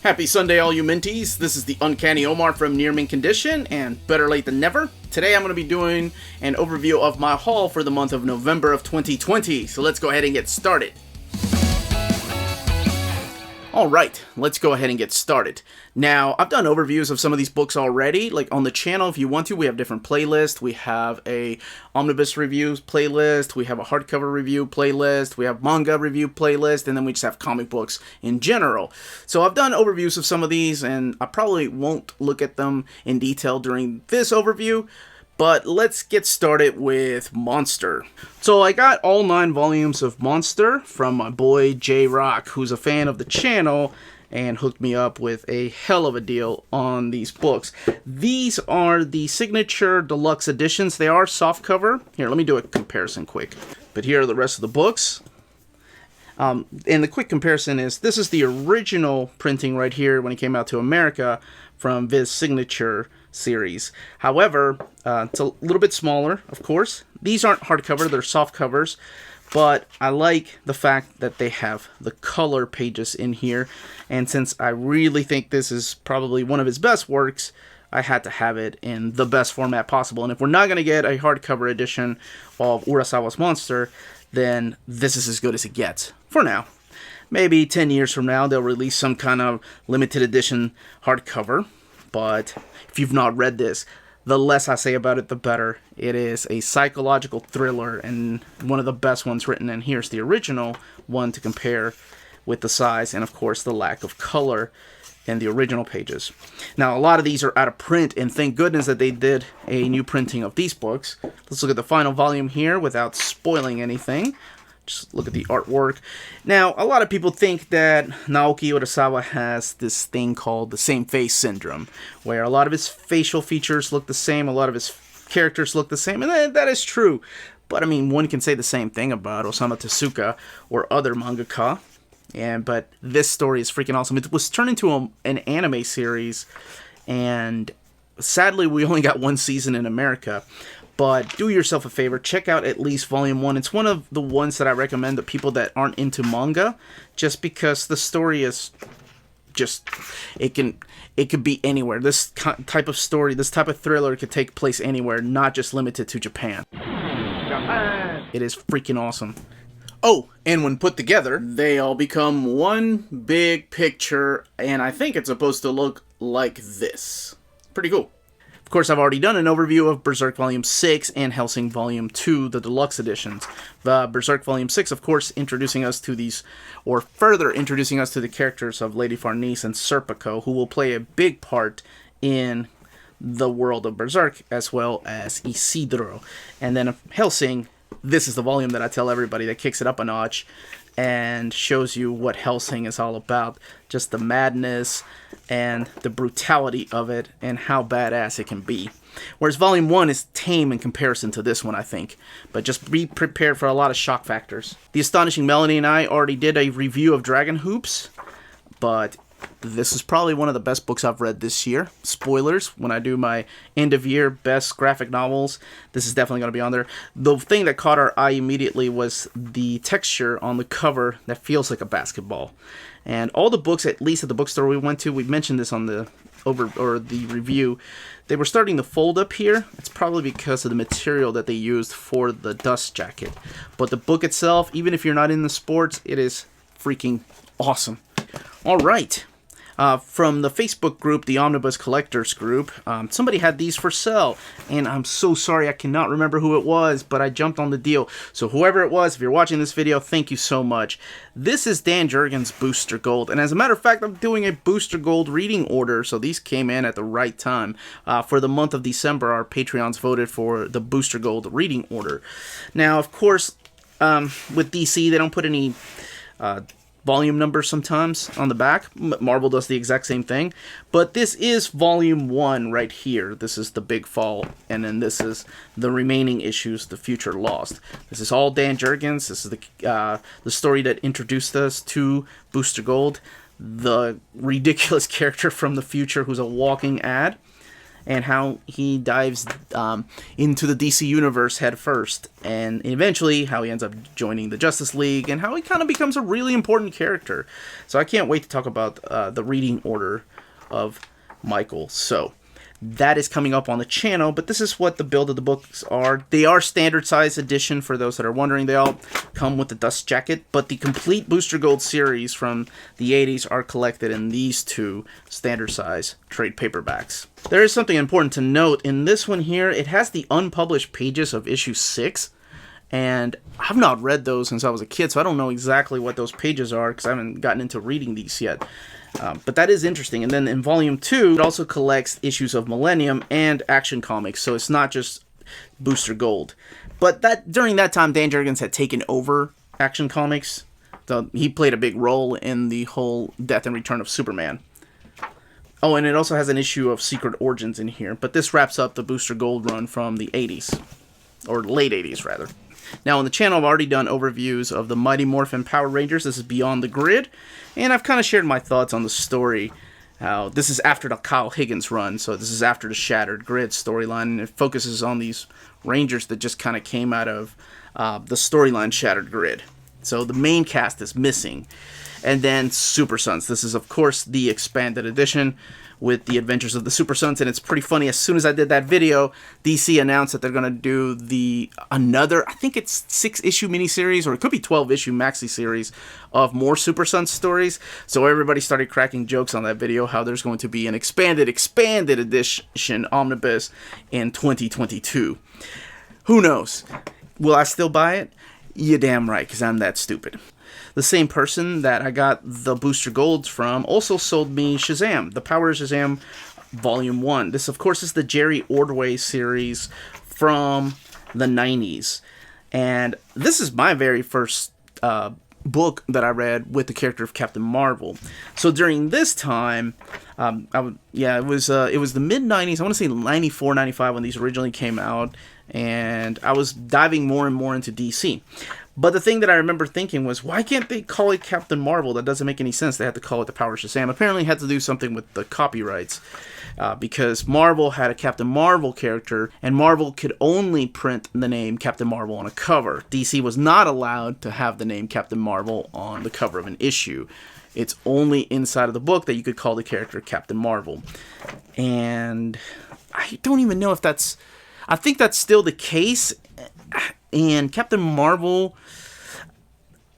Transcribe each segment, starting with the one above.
Happy Sunday, all you Minties. This is the Uncanny Omar from Near Mint Condition, and better late than never. Today I'm going to be doing an overview of my haul for the month of November of 2020, so let's go ahead and get started. Alright, let's go ahead and get started. Now, I've done overviews of some of these books already, like on the channel if you want to. We have different playlists. We have a Omnibus reviews playlist, we have a hardcover review playlist, we have manga review playlist, and then we just have comic books in general. So I've done overviews of some of these, and I probably won't look at them in detail during this overview. But let's get started with Monster. So I got all 9 volumes of Monster from my boy J-Rock, who's a fan of the channel and hooked me up with a hell of a deal on these books. These are the signature deluxe editions. They are softcover. Here, let me do a comparison quick. But here are the rest of the books. And the quick comparison is, this is the original printing right here when it came out to America from Viz Signature series. However, it's a little bit smaller, of course. These aren't hardcover, they're soft covers, but I like the fact that they have the color pages in here, and since I really think this is probably one of his best works, I had to have it in the best format possible. And if we're not going to get a hardcover edition of Urasawa's Monster, then this is as good as it gets, for now. Maybe 10 years from now, they'll release some kind of limited edition hardcover. But if you've not read this, the less I say about it, the better. It is a psychological thriller and one of the best ones written. And here's the original one to compare with the size and, of course, the lack of color in the original pages. Now, a lot of these are out of print, and thank goodness that they did a new printing of these books. Let's look at the final volume here without spoiling anything. Just look at the artwork. Now, a lot of people think that Naoki Urasawa has this thing called the same face syndrome, where a lot of his facial features look the same, a lot of his characters look the same, and that is true. But, I mean, one can say the same thing about Osamu Tezuka or other mangaka. But this story is freaking awesome. It was turned into an anime series, and sadly, we only got 1 season in America. But do yourself a favor, check out at least Volume 1. It's one of the ones that I recommend to people that aren't into manga, just because the story is just, it could be anywhere. This type of story, this type of thriller could take place anywhere, not just limited to Japan. It is freaking awesome. Oh, and when put together, they all become one big picture, and I think it's supposed to look like this. Pretty cool. Of course, I've already done an overview of Berserk Volume 6 and Hellsing Volume 2, the deluxe editions. The Berserk Volume 6, of course, introducing us to these, or further introducing us to the characters of Lady Farnese and Serpico, who will play a big part in the world of Berserk, as well as Isidro. And then Hellsing, this is the volume that I tell everybody that kicks it up a notch and shows you what Hellsing is all about. Just the madness and the brutality of it and how badass it can be. Whereas Volume 1 is tame in comparison to this one, I think. But just be prepared for a lot of shock factors. The Astonishing Melanie and I already did a review of Dragon Hoops, but this is probably one of the best books I've read this year. Spoilers, when I do my end-of-year best graphic novels, this is definitely going to be on there. The thing that caught our eye immediately was the texture on the cover that feels like a basketball. And all the books, at least at the bookstore we went to, we mentioned this on the review, they were starting to fold up here. It's probably because of the material that they used for the dust jacket. But the book itself, even if you're not in the sports, it is freaking awesome. All right. From the Facebook group, the Omnibus Collectors group, somebody had these for sale, and I'm so sorry I cannot remember who it was, but I jumped on the deal. So whoever it was, if you're watching this video, thank you so much. This is Dan Jurgens' Booster Gold, and as a matter of fact, I'm doing a Booster Gold reading order, so these came in at the right time. For the month of December, our Patreons voted for the Booster Gold reading order. Now, of course, with DC, they don't put any volume numbers sometimes on the back. Marvel does the exact same thing. But this is Volume 1 right here. This is the big fall. And then this is the remaining issues, The Future Lost. This is all Dan Jurgens. This is the story that introduced us to Booster Gold, the ridiculous character from the future who's a walking ad. and how he dives into the DC universe head first, and eventually how he ends up joining the Justice League, and how he kind of becomes a really important character. So I can't wait to talk about the reading order of Michael. So that is coming up on the channel, but this is what the build of the books are. They are standard size edition, for those that are wondering. They all come with the dust jacket, but the complete Booster Gold series from the 80s are collected in these two standard size trade paperbacks. There is something important to note. In this one here, it has the unpublished pages of issue 6, and I've not read those since I was a kid, so I don't know exactly what those pages are, because I haven't gotten into reading these yet. But that is interesting. And then in Volume 2, it also collects issues of Millennium and Action Comics, so it's not just Booster Gold. But that during that time, Dan Jurgens had taken over Action Comics, so he played a big role in the whole death and return of Superman. Oh, and it also has an issue of Secret Origins in here, but this wraps up the Booster Gold run from the 80s, or late 80s, rather. Now, on the channel, I've already done overviews of the Mighty Morphin Power Rangers. This is Beyond the Grid, and I've kind of shared my thoughts on the story. How this is after the Kyle Higgins run, so this is after the Shattered Grid storyline, and it focuses on these Rangers that just kind of came out of the storyline Shattered Grid. So the main cast is missing. And then Super Sons. This is, of course, the expanded edition with the Adventures of the Super Sons, and it's pretty funny. As soon as I did that video, DC announced that they're going to do another, I think it's 6-issue miniseries, or it could be 12-issue maxi series of more Super Sons stories. So everybody started cracking jokes on that video, how there's going to be an expanded edition Omnibus in 2022. Who knows? Will I still buy it? You damn right, because I'm that stupid. The same person that I got the Booster Golds from also sold me Shazam, the PowerShazam Volume 1. This, of course, is the Jerry Ordway series from the 90s. And this is my very first book that I read with the character of Captain Marvel. So during this time, it was the mid-90s. I want to say 94, 95 when these originally came out. And I was diving more and more into DC. But the thing that I remember thinking was, why can't they call it Captain Marvel? That doesn't make any sense. They had to call it the PowerShazam. Apparently it had to do something with the copyrights. Because Marvel had a Captain Marvel character, and Marvel could only print the name Captain Marvel on a cover. DC was not allowed to have the name Captain Marvel on the cover of an issue. It's only inside of the book that you could call the character Captain Marvel. And I don't even know if that's... I think that's still the case, and Captain Marvel,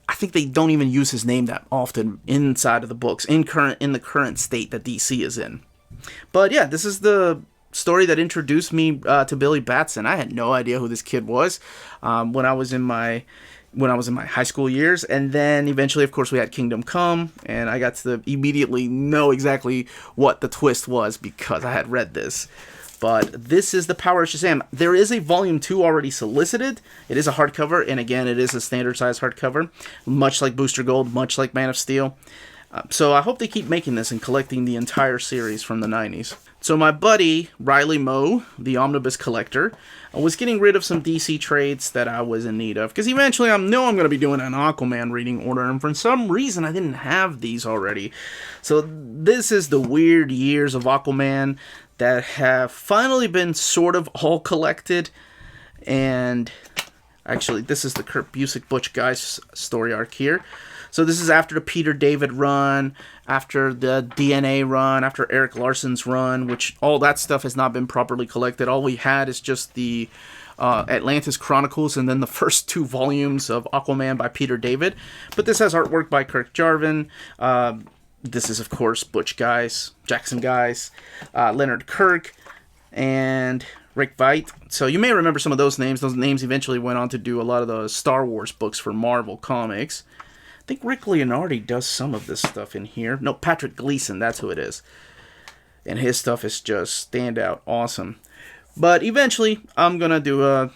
I think they don't even use his name that often inside of the books, in the current state that DC is in. But yeah, this is the story that introduced me to Billy Batson. I had no idea who this kid was when I was in my high school years, and then eventually, of course, we had Kingdom Come, and I got to immediately know exactly what the twist was because I had read this. But this is the PowerShazam. There is a Volume 2 already solicited. It is a hardcover, and again, it is a standard size hardcover, much like Booster Gold, much like Man of Steel. So I hope they keep making this and collecting the entire series from the 90s. So my buddy, Riley Moe, the Omnibus collector, was getting rid of some DC trades that I was in need of. Because eventually I know I'm going to be doing an Aquaman reading order, and for some reason I didn't have these already. So this is the weird years of Aquaman that have finally been sort of all collected. And actually, this is the Kurt Busiek Butch Guys story arc here. So this is after the Peter David run, after the DNA run, after Eric Larson's run, which all that stuff has not been properly collected. All we had is just the Atlantis Chronicles and then the first 2 volumes of Aquaman by Peter David. But this has artwork by Kirk Jarvin. This is, of course, Butch Guys, Jackson Guys, Leonard Kirk, and Rick Veidt. So you may remember some of those names. Those names eventually went on to do a lot of the Star Wars books for Marvel Comics. I think Rick Leonardi does some of this stuff in here. No, Patrick Gleason, that's who it is. And his stuff is just standout awesome. But eventually, I'm going to do a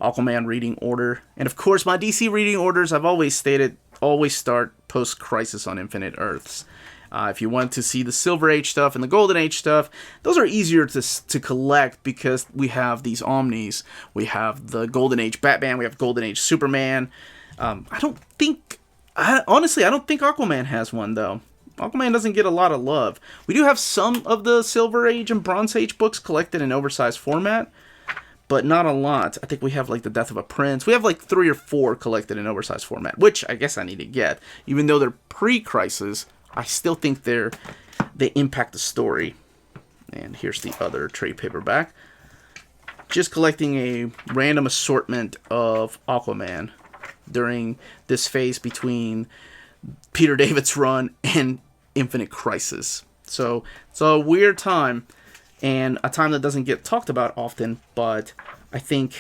Aquaman reading order. And of course, my DC reading orders, I've always stated, always start post-Crisis on Infinite Earths. If you want to see the Silver Age stuff and the Golden Age stuff, those are easier to collect because we have these Omnis. We have the Golden Age Batman. We have Golden Age Superman. Honestly, I don't think Aquaman has one, though. Aquaman doesn't get a lot of love. We do have some of the Silver Age and Bronze Age books collected in oversized format, but not a lot. I think we have, like, The Death of a Prince. We have, like, 3 or 4 collected in oversized format, which I guess I need to get. Even though they're pre-Crisis, I still think they impact the story. And here's the other trade paperback. Just collecting a random assortment of Aquaman during this phase between Peter David's run and Infinite Crisis. So it's a weird time, and a time that doesn't get talked about often, but I think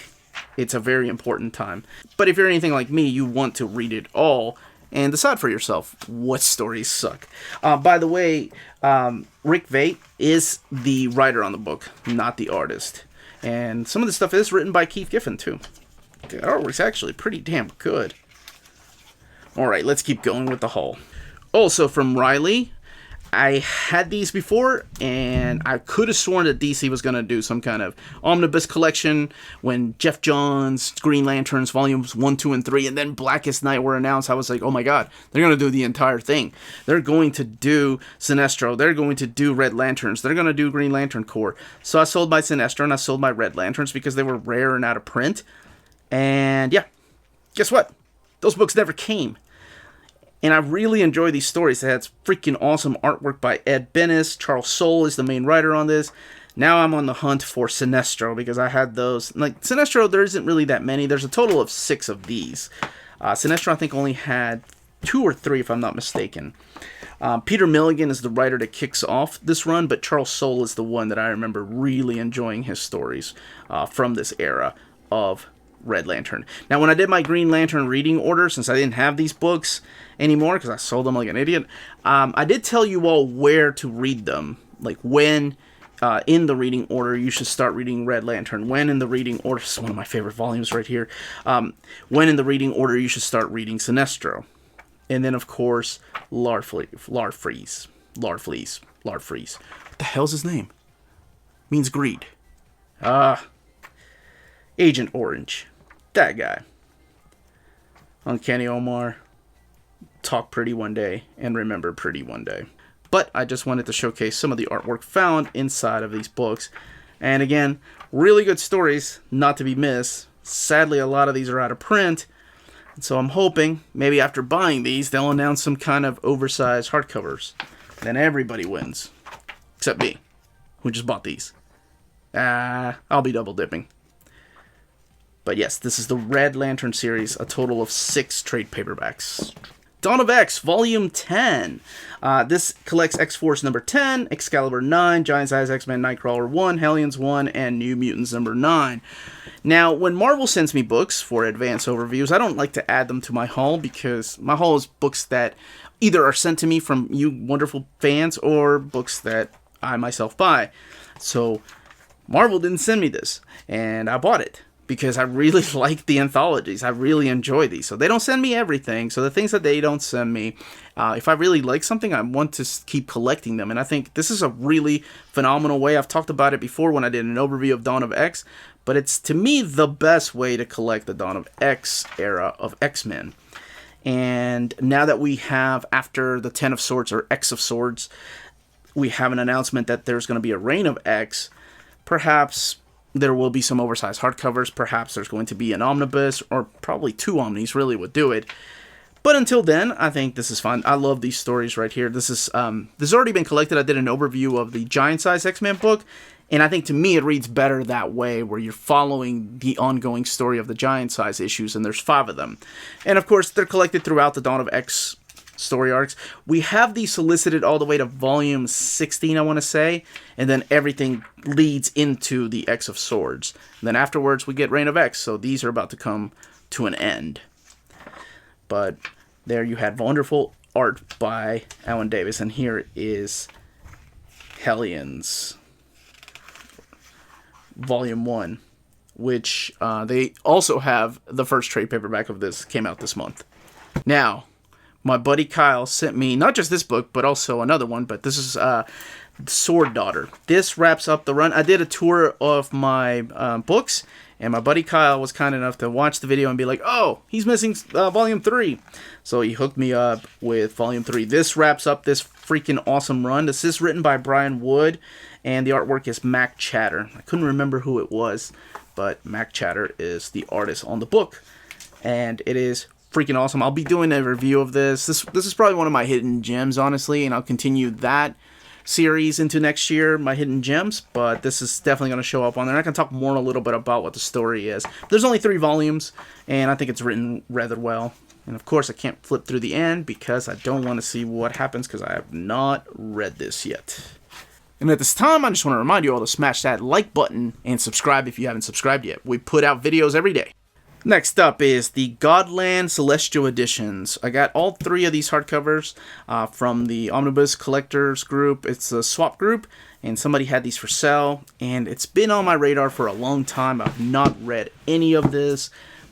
it's a very important time. But if you're anything like me, you want to read it all and decide for yourself what stories suck. By the way, Rick Veidt is the writer on the book, not the artist. And some of the stuff is written by Keith Giffen, too. The artwork's actually pretty damn good. Alright, let's keep going with the haul. Also from Riley, I had these before, and I could have sworn that DC was going to do some kind of omnibus collection when Jeff Johns' Green Lanterns volumes 1, 2, and 3, and then Blackest Night were announced. I was like, oh my god, they're going to do the entire thing. They're going to do Sinestro. They're going to do Red Lanterns. They're going to do Green Lantern Corps. So I sold my Sinestro and I sold my Red Lanterns because they were rare and out of print. And yeah, guess what? Those books never came. And I really enjoy these stories. It has freaking awesome artwork by Ed Bennis. Charles Soule is the main writer on this. Now I'm on the hunt for Sinestro because I had those. Like, Sinestro, there isn't really that many. There's a total of 6 of these. Sinestro, I think, only had 2 or 3, if I'm not mistaken. Peter Milligan is the writer that kicks off this run, but Charles Soule is the one that I remember really enjoying his stories from this era of Red Lantern. Now, when I did my Green Lantern reading order, since I didn't have these books anymore because I sold them like an idiot, I did tell you all where to read them. Like when in the reading order you should start reading Red Lantern. When in the reading order, this is one of my favorite volumes right here. When in the reading order you should start reading Sinestro. And then, of course, Larfleeze. What the hell's his name? Means greed. Agent Orange. That guy. Uncanny Omar. Talk pretty one day and remember pretty one day. But I just wanted to showcase some of the artwork found inside of these books. And again, really good stories, not to be missed. Sadly, a lot of these are out of print. And so I'm hoping, maybe after buying these, they'll announce some kind of oversized hardcovers. Then everybody wins. Except me, who just bought these. I'll be double dipping. But yes, this is the Red Lantern series, a total of 6 trade paperbacks. Dawn of X, Volume 10. This collects X-Force number 10, Excalibur 9, Giant Size X-Men Nightcrawler 1, Hellions 1, and New Mutants number 9. Now, when Marvel sends me books for advanced overviews, I don't like to add them to my haul because my haul is books that either are sent to me from you wonderful fans or books that I myself buy. So, Marvel didn't send me this, and I bought it. Because I really like the anthologies. I really enjoy these. So they don't send me everything. So the things that they don't send me, if I really like something, I want to keep collecting them. And I think this is a really phenomenal way. I've talked about it before when I did an overview of Dawn of X. But it's, to me, the best way to collect the Dawn of X era of X-Men. And now that we have, after the 10 of Swords or X of Swords, we have an announcement that there's going to be a Reign of X, perhaps there will be some oversized hardcovers. Perhaps there's going to be an omnibus, or probably 2 omnis really would do it. But until then, I think this is fun. I love these stories right here. This has already been collected. I did an overview of the Giant Size X-Men book, and I think to me it reads better that way, where you're following the ongoing story of the Giant Size issues, and there's 5 of them. And of course, they're collected throughout the Dawn of X story arcs. We have these solicited all the way to volume 16, I want to say, and then everything leads into the X of Swords. And then afterwards we get Reign of X, so these are about to come to an end. But there you had wonderful art by Alan Davis, and here is Hellions Volume 1, which they also have the first trade paperback of this, came out this month. Now, my buddy Kyle sent me not just this book, but also another one, but this is Sword Daughter. This wraps up the run. I did a tour of my books, and my buddy Kyle was kind enough to watch the video and be like, oh, he's missing Volume 3. So he hooked me up with Volume 3. This wraps up this freaking awesome run. This is written by Brian Wood, and the artwork is Mac Chatter. I couldn't remember who it was, but Mac Chatter is the artist on the book, and it is freaking awesome. I'll be doing a review of this. This is probably one of my hidden gems, honestly, and I'll continue that series into next year, my hidden gems, but this is definitely going to show up on there. I can talk more a little bit about what the story is. There's only 3 volumes, and I think it's written rather well. And of course, I can't flip through the end because I don't want to see what happens because I have not read this yet. And at this time, I just want to remind you all to smash that like button and subscribe if you haven't subscribed yet. We put out videos every day. Next up is the Godland Celestial Editions. I got all 3 of these hardcovers from the Omnibus Collectors group. It's a swap group, and somebody had these for sale, and it's been on my radar for a long time. I've not read any of this,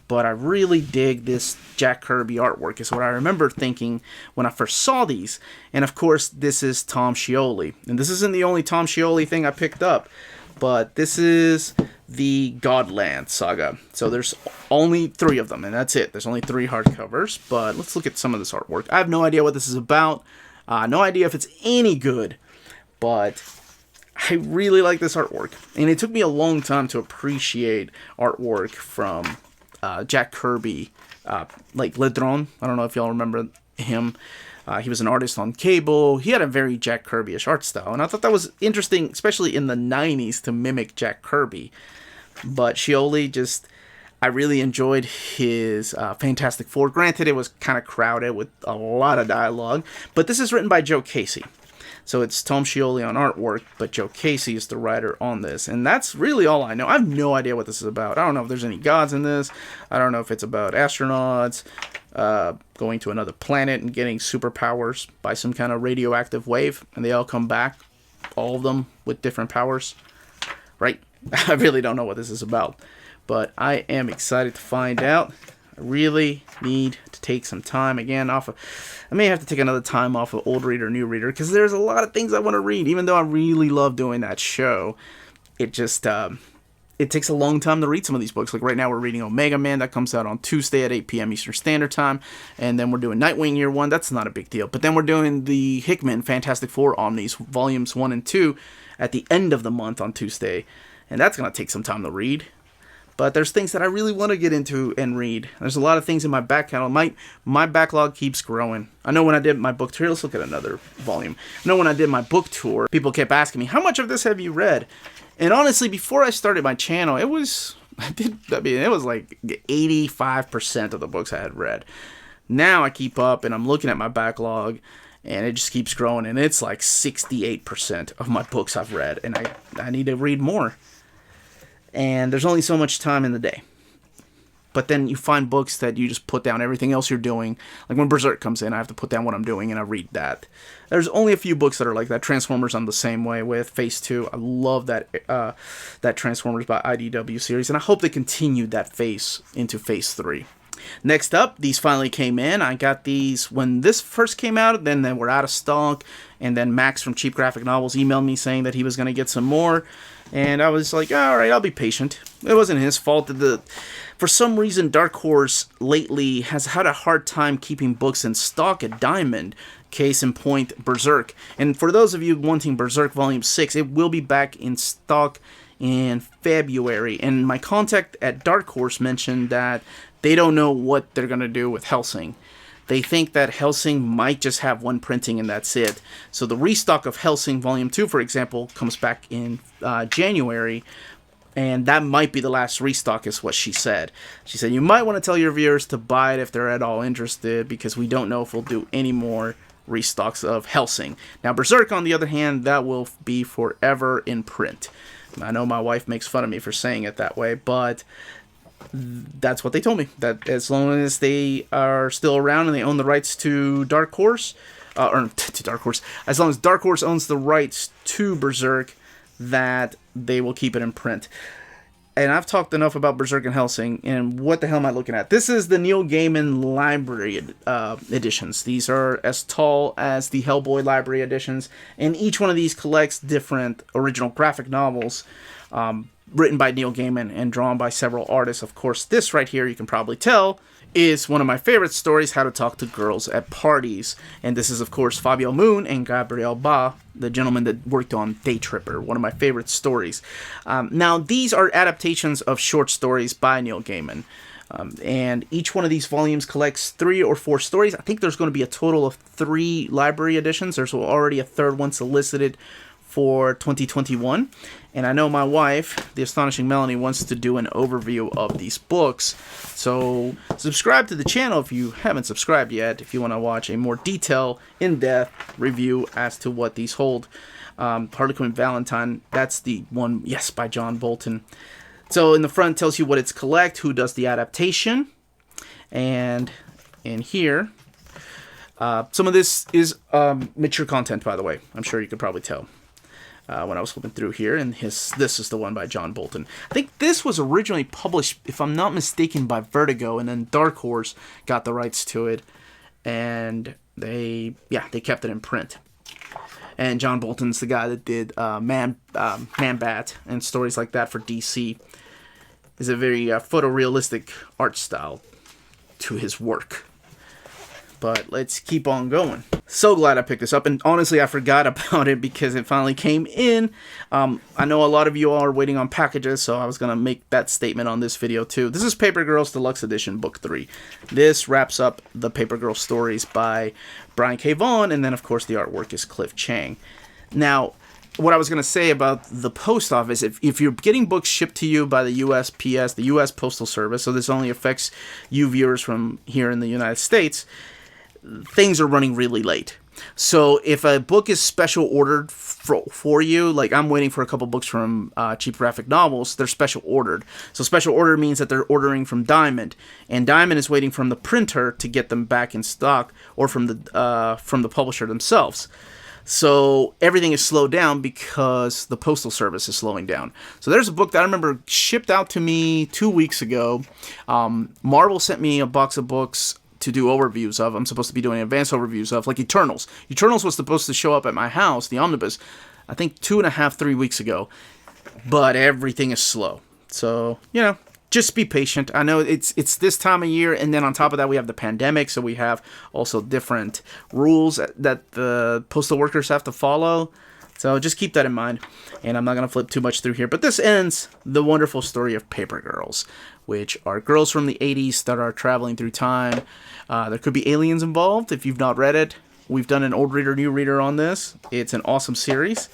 but I really dig this Jack Kirby artwork, is what I remember thinking when I first saw these. And of course, this is Tom Scioli. And this isn't the only Tom Scioli thing I picked up, but this is the Godland saga. So there's only 3 of them, and that's it. There's only 3 hardcovers, but let's look at some of this artwork. I have no idea what this is about. No idea if it's any good, but I really like this artwork. And it took me a long time to appreciate artwork from Jack Kirby, like Ledron. I don't know if y'all remember him. He was an artist on cable. He had a very Jack Kirby-ish art style, and I thought that was interesting, especially in the 90s, to mimic Jack Kirby. But Scioli, I really enjoyed his Fantastic Four. Granted, it was kind of crowded with a lot of dialogue, but this is written by Joe Casey. So it's Tom Scioli on artwork, but Joe Casey is the writer on this. And that's really all I know. I have no idea what this is about. I don't know if there's any gods in this. I don't know if it's about astronauts going to another planet and getting superpowers by some kind of radioactive wave. And they all come back, all of them with different powers. Right? I really don't know what this is about. But I am excited to find out. I really need to take some time again off of... I may have to take another time off of Old Reader, New Reader, because there's a lot of things I want to read. Even though I really love doing that show, it just... it takes a long time to read some of these books. Like right now we're reading Omega Man. That comes out on Tuesday at 8 p.m. Eastern Standard Time. And then we're doing Nightwing Year 1. That's not a big deal. But then we're doing the Hickman Fantastic Four Omnis, Volumes 1 and 2, at the end of the month on Tuesday. And that's going to take some time to read. But there's things that I really want to get into and read. There's a lot of things in my back catalog. My backlog keeps growing. I know when I did my book tour, let's look at another volume. I know when I did my book tour, people kept asking me, how much of this have you read? And honestly, before I started my channel, it was like 85% of the books I had read. Now I keep up and I'm looking at my backlog and it just keeps growing. And it's like 68% of my books I've read. And I need to read more. And there's only so much time in the day. But then you find books that you just put down everything else you're doing. Like when Berserk comes in, I have to put down what I'm doing and I read that. There's only a few books that are like that. Transformers I'm the same way with. Phase 2, I love that Transformers by IDW series. And I hope they continue that phase into Phase 3. Next up, these finally came in. I got these when this first came out, then they were out of stock. And then Max from Cheap Graphic Novels emailed me saying that he was going to get some more. And I was like, all right, I'll be patient. It wasn't his fault. For some reason, Dark Horse lately has had a hard time keeping books in stock at Diamond. Case in point, Berserk. And for those of you wanting Berserk Volume 6, it will be back in stock in February. And my contact at Dark Horse mentioned that they don't know what they're going to do with Hellsing. They think that Hellsing might just have one printing and that's it. So the restock of Hellsing Volume 2, for example, comes back in January. And that might be the last restock is what she said. She said, you might want to tell your viewers to buy it if they're at all interested because we don't know if we'll do any more restocks of Hellsing. Now, Berserk, on the other hand, that will be forever in print. I know my wife makes fun of me for saying it that way, but... that's what they told me, that as long as they are still around and they own the rights to Dark Horse, or to Dark Horse, as long as Dark Horse owns the rights to Berserk, that they will keep it in print. And I've talked enough about Berserk and Hellsing, and what the hell am I looking at? This is the Neil Gaiman Library editions. These are as tall as the Hellboy Library editions, and each one of these collects different original graphic novels written by Neil Gaiman and drawn by several artists. Of course, this right here, you can probably tell, is one of my favorite stories, How to Talk to Girls at Parties. And this is, of course, Fabio Moon and Gabriel Ba, the gentleman that worked on Day Tripper, one of my favorite stories. Now, these are adaptations of short stories by Neil Gaiman. And each one of these volumes collects 3 or 4 stories. I think there's going to be a total of 3 library editions. There's already a third one solicited for 2021. And I know my wife, the Astonishing Melanie, wants to do an overview of these books. So subscribe to the channel if you haven't subscribed yet, if you want to watch a more detailed, in-depth review as to what these hold. Harley Quinn Valentine, that's the one, yes, by John Bolton. So in the front, it tells you what it's collect, who does the adaptation. And in here, some of this is mature content, by the way. I'm sure you could probably tell when I was flipping through here. And this is the one by John Bolton. I think this was originally published, if I'm not mistaken, by Vertigo. And then Dark Horse got the rights to it. And they kept it in print. And John Bolton's the guy that did Man-Bat and stories like that for DC. Is a very photorealistic art style to his work. But let's keep on going. So glad I picked this up, and honestly I forgot about it because it finally came in. I know a lot of you are waiting on packages, so I was going to make that statement on this video too. This is Paper Girls Deluxe Edition Book 3. This wraps up the Paper Girl stories by Brian K. Vaughan, and then of course the artwork is Cliff Chang. Now, what I was going to say about the post office, if you're getting books shipped to you by the USPS, the U.S. Postal Service, so this only affects you viewers from here in the United States, things are running really late. So if a book is special ordered for you, like I'm waiting for a couple books from Cheap Graphic Novels, they're special ordered. So special order means that they're ordering from Diamond, and Diamond is waiting from the printer to get them back in stock, or from the publisher themselves. So everything is slowed down because the Postal Service is slowing down. So there's a book that I remember shipped out to me 2 weeks ago. Marvel sent me a box of books to do overviews of. I'm supposed to be doing advanced overviews of, like Eternals. Eternals was supposed to show up at my house, the Omnibus, I think 2.5, 3 weeks ago. But everything is slow. So, you know, just be patient. I know it's this time of year, and then on top of that, we have the pandemic, so we have also different rules that the postal workers have to follow. So just keep that in mind, and I'm not going to flip too much through here. But this ends the wonderful story of Paper Girls, which are girls from the 80s that are traveling through time. There could be aliens involved. If you've not read it, we've done an old reader, new reader on this. It's an awesome series.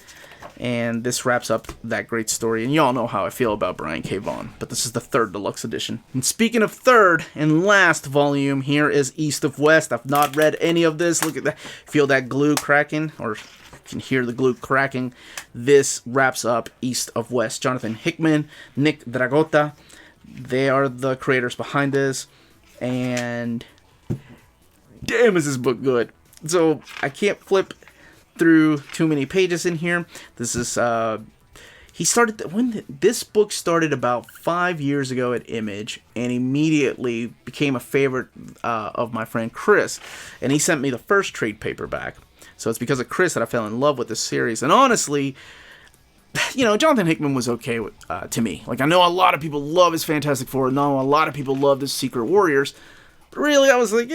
And this wraps up that great story. And y'all know how I feel about Brian K. Vaughan. But this is the 3rd deluxe edition. And speaking of 3rd and last volume, here is East of West. I've not read any of this. Look at that. Feel that glue cracking? Or you can hear the glue cracking. This wraps up East of West. Jonathan Hickman, Nick Dragotta. They are the creators behind this. And damn, is this book good. So I can't flip through too many pages in here. This is this book started about 5 years ago at Image, and immediately became a favorite of my friend Chris, and he sent me the first trade paperback. So it's because of Chris that I fell in love with this series. And honestly, you know, Jonathan Hickman was okay with, to me. Like, I know a lot of people love his Fantastic Four, I know a lot of people love his Secret Warriors, but really I was like,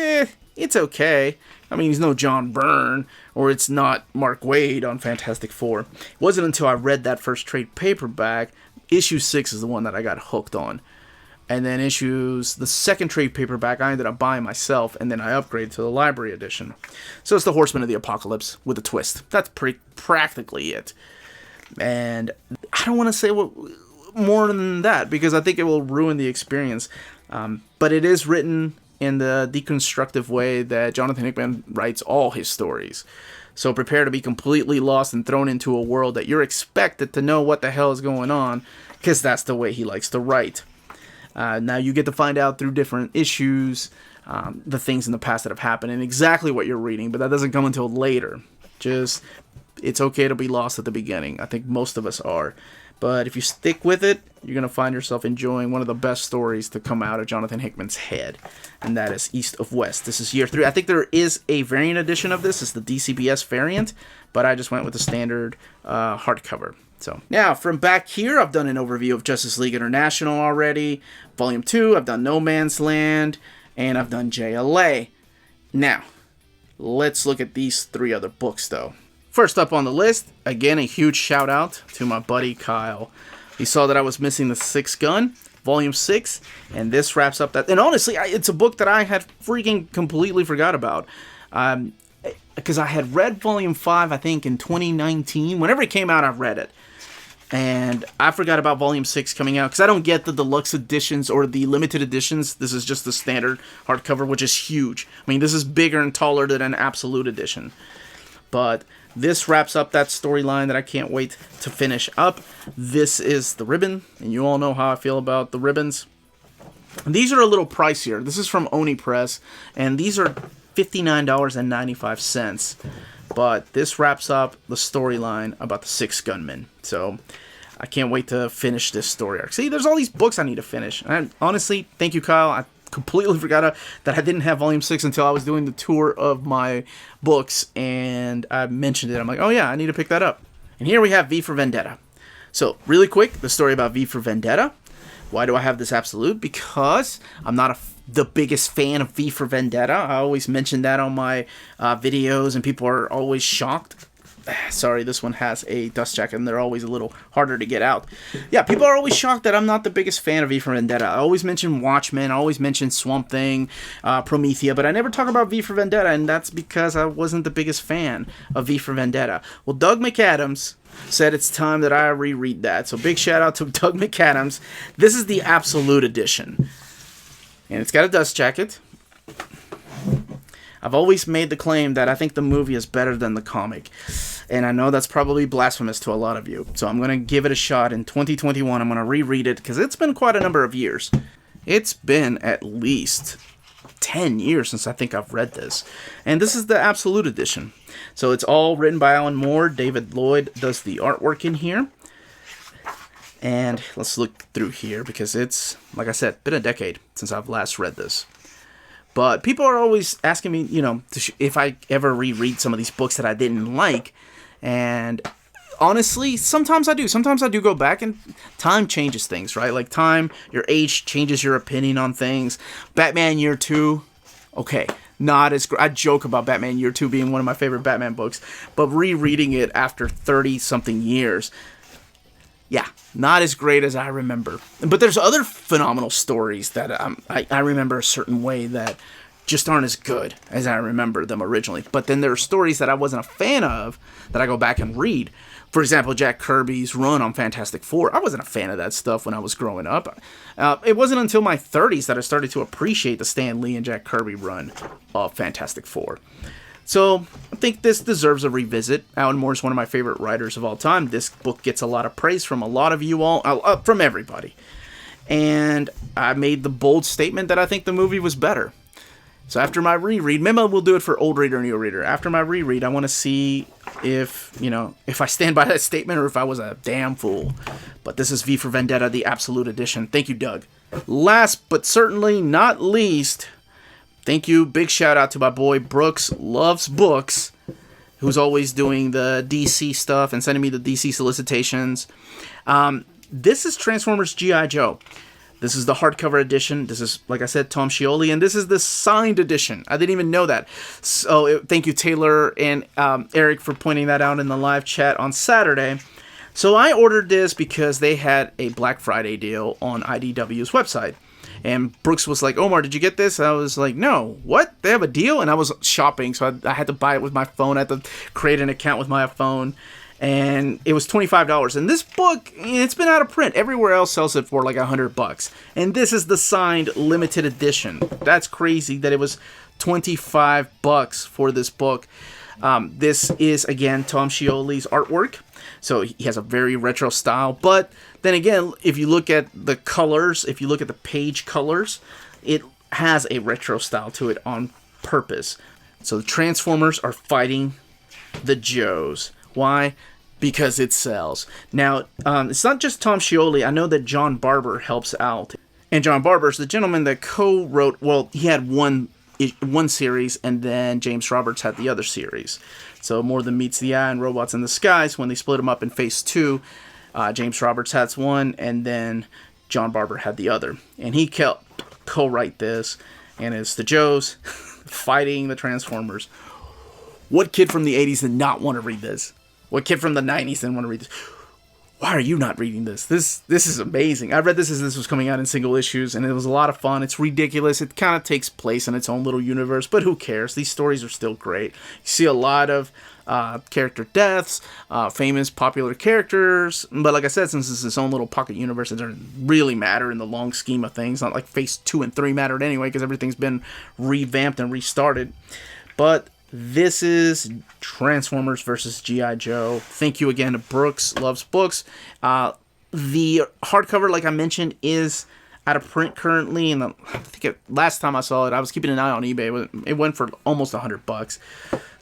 it's okay. I mean, he's no John Byrne, or it's not Mark Waid on Fantastic Four. It wasn't until I read that first trade paperback, issue 6 is the one that I got hooked on. And then the second trade paperback, I ended up buying myself, and then I upgraded to the library edition. So it's the Horsemen of the Apocalypse with a twist. That's practically it. And I don't want to say more than that, because I think it will ruin the experience. But it is written in the deconstructive way that Jonathan Hickman writes all his stories. So prepare to be completely lost and thrown into a world that you're expected to know what the hell is going on, because that's the way he likes to write. Now you get to find out through different issues the things in the past that have happened and exactly what you're reading, but that doesn't come until later. It's okay to be lost at the beginning. I think most of us are. But if you stick with it, you're going to find yourself enjoying one of the best stories to come out of Jonathan Hickman's head. And that is East of West. This is year 3. I think there is a variant edition of this. It's the DCBS variant. But I just went with the standard hardcover. So now from back here, I've done an overview of Justice League International already. Volume 2, I've done No Man's Land, and I've done JLA. Now, let's look at these 3 other books though. First up on the list, again, a huge shout out to my buddy Kyle. He saw that I was missing the Sixth Gun, Volume 6, and this wraps up that. And honestly, it's a book that I had freaking completely forgot about. Because I had read Volume 5, I think, in 2019. Whenever it came out, I read it. And I forgot about Volume 6 coming out, because I don't get the deluxe editions or the limited editions. This is just the standard hardcover, which is huge. I mean, this is bigger and taller than an Absolute edition. But this wraps up that storyline that I can't wait to finish up. This is the ribbon, and you all know how I feel about the ribbons. These are a little pricier. This is from Oni Press, and these are $59.95. But this wraps up the storyline about the 6 gunmen. So I can't wait to finish this story arc. See, there's all these books I need to finish. And honestly, thank you, Kyle. I completely forgot that I didn't have Volume 6 until I was doing the tour of my books. And I mentioned it. I'm like, oh yeah, I need to pick that up. And here we have V for Vendetta. So really quick, the story about V for Vendetta. Why do I have this Absolute? Because I'm not the biggest fan of V for Vendetta. I always mention that on my videos, and people are always shocked. Sorry, this one has a dust jacket, and they're always a little harder to get out. Yeah, people are always shocked that I'm not the biggest fan of V for Vendetta. I always mention Watchmen, I always mention Swamp Thing, Promethea, but I never talk about V for Vendetta, and that's because I wasn't the biggest fan of V for Vendetta. Well, Doug McAdams said it's time that I reread that. So big shout out to Doug McAdams. This is the Absolute edition. And it's got a dust jacket. I've always made the claim that I think the movie is better than the comic. And I know that's probably blasphemous to a lot of you. So I'm going to give it a shot in 2021. I'm going to reread it because it's been quite a number of years. It's been at least 10 years since I think I've read this. And this is the Absolute edition. So it's all written by Alan Moore. David Lloyd does the artwork in here. And let's look through here because it's, like I said, been a decade since I've last read this. But people are always asking me, you know, if I ever reread some of these books that I didn't like. And honestly, sometimes I do. Sometimes I do go back, and time changes things, right? Like time, your age changes your opinion on things. Batman Year 2, okay, not as I joke about Batman Year 2 being one of my favorite Batman books, but rereading it after 30-something years, yeah, not as great as I remember. But there's other phenomenal stories that I remember a certain way that just aren't as good as I remember them originally. But then there are stories that I wasn't a fan of that I go back and read. For example, Jack Kirby's run on Fantastic Four. I wasn't a fan of that stuff when I was growing up. It wasn't until my 30s that I started to appreciate the Stan Lee and Jack Kirby run of Fantastic Four. So I think this deserves a revisit. Alan Moore is one of my favorite writers of all time. This book gets a lot of praise from a lot of you all, from everybody. And I made the bold statement that I think the movie was better. So after my reread, maybe we'll do it for old reader, new reader. After my reread, I want to see if I stand by that statement or if I was a damn fool. But this is V for Vendetta, the Absolute Edition. Thank you, Doug. Last but certainly not least, thank you. Big shout out to my boy Brooks Loves Books, who's always doing the DC stuff and sending me the DC solicitations. This is Transformers G.I. Joe. This is the hardcover edition. This is, like I said, Tom Scioli, and this is the signed edition. I didn't even know that. So thank you, Taylor and Eric, for pointing that out in the live chat on Saturday. So I ordered this because they had a Black Friday deal on IDW's website. And Brooks was like, Omar, did you get this? And I was like, no. What? They have a deal? And I was shopping, so I had to buy it with my phone. I had to create an account with my phone. And it was $25. And this book, it's been out of print. Everywhere else sells it for like $100. And this is the signed limited edition. That's crazy that it was $25 for this book. This is, again, Tom Scioli's artwork. So he has a very retro style. But then again, if you look at the colors, if you look at the page colors, it has a retro style to it on purpose. So the Transformers are fighting the Joes. Why? Because it sells. Now, it's not just Tom Scioli. I know that John Barber helps out. And John Barber is the gentleman that co-wrote, well, he had one series, and then James Roberts had the other series. So More Than Meets the Eye and Robots in the Skies, when they split them up in Phase 2, James Roberts has one, and then John Barber had the other. And he helped co-write this, and it's the Joes fighting the Transformers. What kid from the 80s did not want to read this? What kid from the 90s didn't want to read this? Why are you not reading this? This is amazing. I read this as this was coming out in single issues, and it was a lot of fun. It's ridiculous. It kind of takes place in its own little universe, but who cares? These stories are still great. You see a lot of character deaths, famous, popular characters, but like I said, since it's its own little pocket universe, it doesn't really matter in the long scheme of things. Not like Phase 2 and 3 mattered anyway, because everything's been revamped and restarted. But this is Transformers versus G.I. Joe. Thank you again to Brooks Loves Books. The hardcover, like I mentioned, is out of print currently, and I think last time I saw it, I was keeping an eye on eBay. It went for almost $100.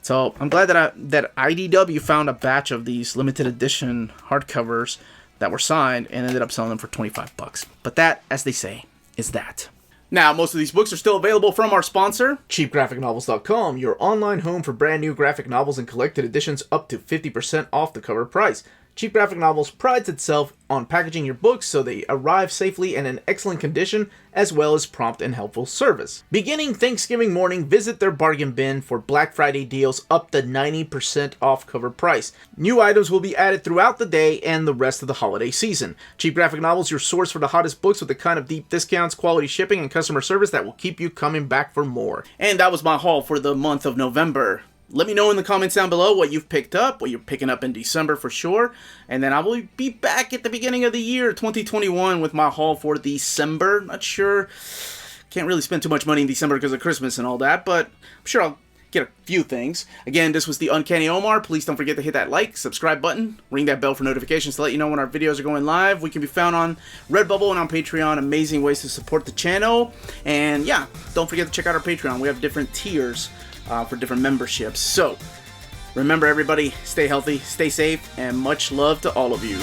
So I'm glad that IDW found a batch of these limited edition hardcovers that were signed and ended up selling them for $25. But that, as they say, is that. Now, most of these books are still available from our sponsor, CheapGraphicNovels.com, your online home for brand new graphic novels and collected editions up to 50% off the cover price. Cheap Graphic Novels prides itself on packaging your books so they arrive safely and in excellent condition, as well as prompt and helpful service. Beginning Thanksgiving morning, visit their bargain bin for Black Friday deals up to 90% off cover price. New items will be added throughout the day and the rest of the holiday season. Cheap Graphic Novels, your source for the hottest books with the kind of deep discounts, quality shipping, and customer service that will keep you coming back for more. And that was my haul for the month of November. Let me know in the comments down below what you've picked up, what you're picking up in December for sure. And then I will be back at the beginning of the year, 2021, with my haul for December. Not sure. Can't really spend too much money in December because of Christmas and all that, but I'm sure I'll get a few things. Again, this was the Uncanny Omar. Please don't forget to hit that like, subscribe button, ring that bell for notifications to let you know when our videos are going live. We can be found on Redbubble and on Patreon. Amazing ways to support the channel. And yeah, don't forget to check out our Patreon. We have different tiers for different memberships. So remember, everybody, stay healthy, stay safe, and much love to all of you.